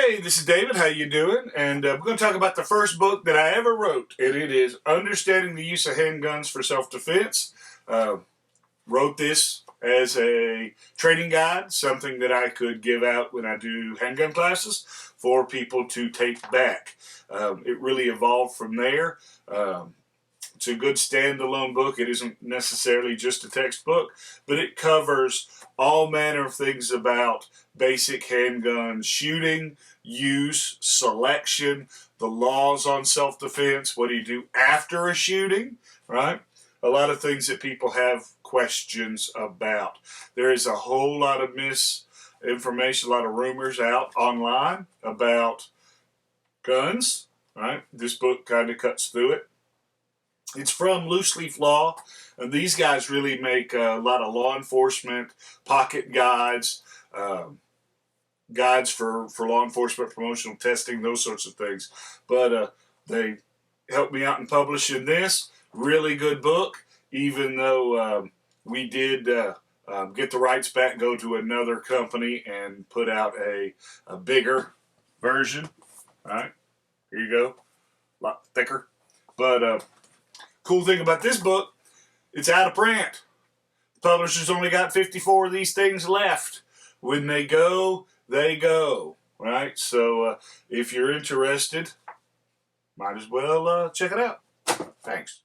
Hey, this is David. How you doing? And we're going to talk about the first book that I ever wrote, and it is Understanding the Use of Handguns for Self-Defense. Wrote this as a training guide, something that I could give out when I do handgun classes for people to take back. It really evolved from there. It's a good standalone book. It isn't necessarily just a textbook, but it covers all manner of things about basic handgun shooting, use, selection, the laws on self-defense, what do you do after a shooting, right? A lot of things that people have questions about. There is a whole lot of misinformation, a lot of rumors out online about guns, right? This book kind of cuts through it. It's from Loose Leaf Law, and these guys really make a lot of law enforcement, pocket guides, guides for law enforcement, promotional testing, those sorts of things. But they helped me out in publishing this. Really good book, even though we did get the rights back, go to another company and put out a bigger version. All right, here you go, a lot thicker. But cool thing about this book, it's out of print. The publisher's only got 54 of these things left. When they go, right? So if you're interested, might as well check it out. Thanks.